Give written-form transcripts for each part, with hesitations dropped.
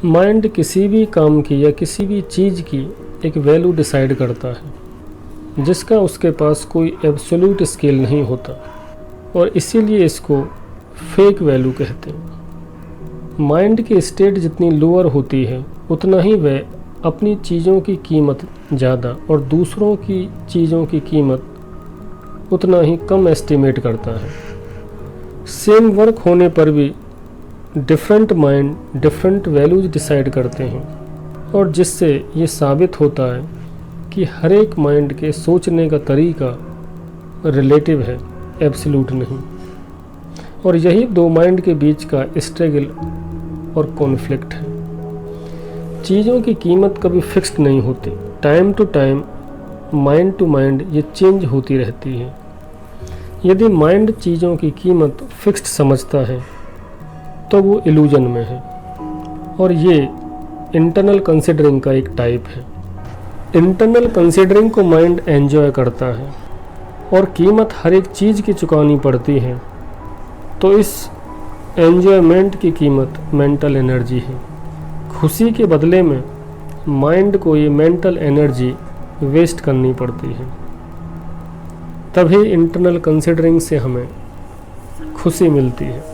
Mind किसी भी काम की या किसी भी चीज़ की एक वैल्यू डिसाइड करता है जिसका उसके पास कोई एब्सोल्यूट स्केल नहीं होता, और इसीलिए इसको फेक वैल्यू कहते हैं। माइंड की स्टेट जितनी लोअर होती है उतना ही वह अपनी चीज़ों की कीमत ज़्यादा और दूसरों की चीज़ों की कीमत उतना ही कम एस्टिमेट करता है। सेम वर्क होने पर भी different mind different values decide करते हैं, और जिससे ये साबित होता है कि हर एक माइंड के सोचने का तरीका रिलेटिव है, एब्सोल्यूट नहीं। और यही दो माइंड के बीच का स्ट्रगल और कॉन्फ्लिक्ट है। चीज़ों की कीमत कभी फिक्स्ड नहीं होती, time to time mind to mind ये चेंज होती रहती है। यदि माइंड चीज़ों की कीमत फिक्स्ड समझता है तो वो इल्यूजन में है, और ये इंटरनल कंसिडरिंग का एक टाइप है। इंटरनल कंसिडरिंग को माइंड एंजॉय करता है और कीमत हर एक चीज़ की चुकानी पड़ती है, तो इस एंजॉयमेंट की कीमत मेंटल एनर्जी है। खुशी के बदले में माइंड को ये मेंटल एनर्जी वेस्ट करनी पड़ती है, तभी इंटरनल कंसिडरिंग से हमें खुशी मिलती है।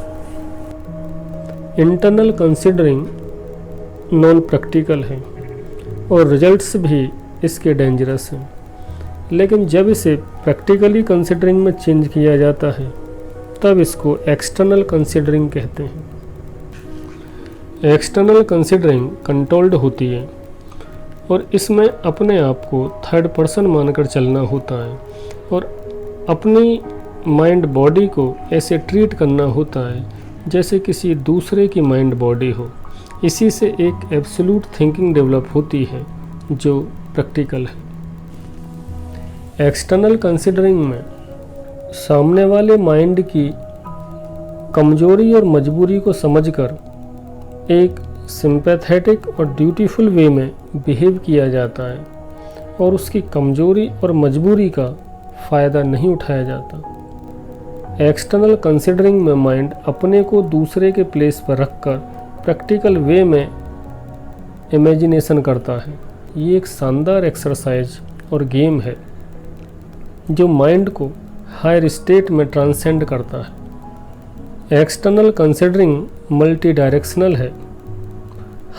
इंटरनल कंसिडरिंग नॉन प्रैक्टिकल है और रिजल्ट्स भी इसके डेंजरस हैं, लेकिन जब इसे प्रैक्टिकली कंसिडरिंग में चेंज किया जाता है तब इसको एक्सटर्नल कंसिडरिंग कहते हैं। एक्सटर्नल कंसिडरिंग कंट्रोल्ड होती है और इसमें अपने आप को थर्ड पर्सन मानकर चलना होता है और अपनी माइंड बॉडी को ऐसे ट्रीट करना होता है जैसे किसी दूसरे की माइंड बॉडी हो। इसी से एक एब्सोल्यूट थिंकिंग डेवलप होती है जो प्रैक्टिकल है। एक्सटर्नल कंसिडरिंग में सामने वाले माइंड की कमजोरी और मजबूरी को समझकर एक सिंपैथेटिक और ड्यूटीफुल वे में बिहेव किया जाता है और उसकी कमजोरी और मजबूरी का फ़ायदा नहीं उठाया जाता। एक्सटर्नल कंसिडरिंग में माइंड अपने को दूसरे के प्लेस पर रखकर प्रैक्टिकल वे में इमेजिनेशन करता है। ये एक शानदार एक्सरसाइज और गेम है जो माइंड को हायर स्टेट में ट्रांसेंड करता है। एक्सटर्नल कंसिडरिंग मल्टी डायरेक्शनल है।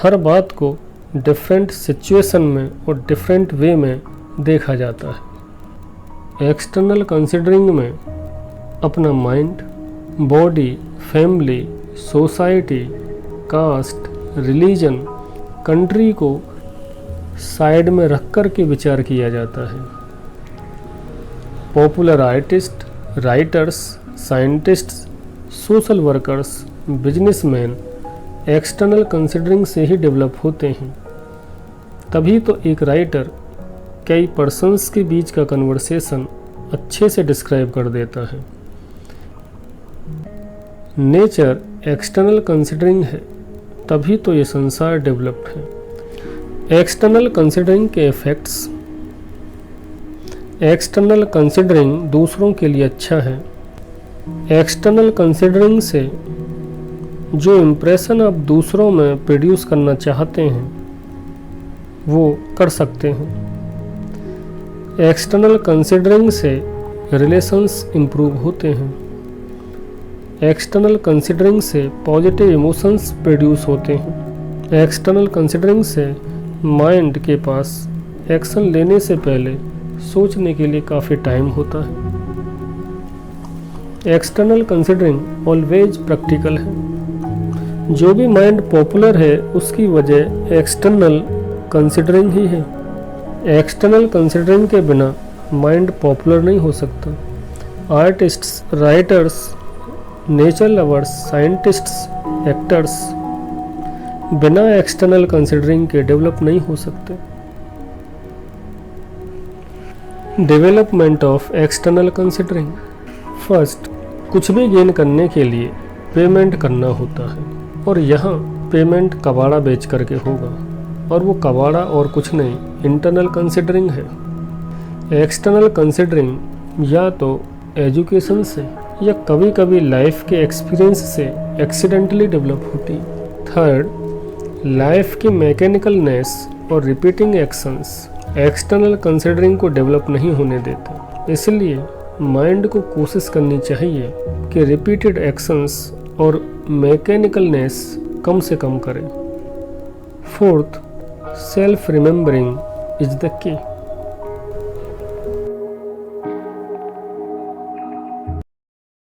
हर बात को डिफरेंट सिचुएशन में और डिफरेंट वे में देखा जाता है। एक्सटर्नल कंसिडरिंग में अपना mind, body, family, society, caste, religion, country को साइड में रख कर के विचार किया जाता है। Popular artist, writers, scientists, social workers, businessman external considering से ही डेवलप होते हैं। तभी तो एक राइटर कई पर्सन्स के बीच का कन्वर्सेशन अच्छे से डिस्क्राइब कर देता है। नेचर एक्सटर्नल कंसिडरिंग है, तभी तो ये संसार डेवलप्ड है। एक्सटर्नल कंसिडरिंग के इफ़ेक्ट्स। एक्सटर्नल कंसिडरिंग दूसरों के लिए अच्छा है। एक्सटर्नल कंसिडरिंग से जो इम्प्रेशन आप दूसरों में प्रोड्यूस करना चाहते हैं वो कर सकते हैं। एक्सटर्नल कंसिडरिंग से रिलेशंस इम्प्रूव होते हैं। एक्सटर्नल कंसिडरिंग से पॉजिटिव इमोशंस प्रोड्यूस होते हैं। एक्सटर्नल कंसिडरिंग से माइंड के पास एक्शन लेने से पहले सोचने के लिए काफ़ी टाइम होता है। एक्सटर्नल कंसिडरिंग ऑलवेज प्रैक्टिकल है। जो भी माइंड पॉपुलर है उसकी वजह एक्सटर्नल कंसिडरिंग ही है। एक्सटर्नल कंसिडरिंग के बिना माइंड पॉपुलर नहीं हो सकता। Artists, writers, nature lovers, scientists, actors बिना एक्सटर्नल कंसिडरिंग के डेवलप नहीं हो सकते। Development of external considering. First, कुछ भी गेन करने के लिए पेमेंट करना होता है, और यहाँ पेमेंट कबाड़ा बेच करके होगा, और वो कबाड़ा और कुछ नहीं इंटरनल कंसिडरिंग है। एक्सटर्नल कंसिडरिंग या तो एजुकेशन से या कभी कभी लाइफ के एक्सपीरियंस से एक्सीडेंटली डेवलप होती। थर्ड, लाइफ की मैकेनिकलनेस और रिपीटिंग एक्शंस एक्सटर्नल कंसिडरिंग को डेवलप नहीं होने देते। इसलिए माइंड को कोशिश करनी चाहिए कि रिपीटेड एक्शंस और मैकेनिकलनेस कम से कम करें। Fourth, self remembering is the key.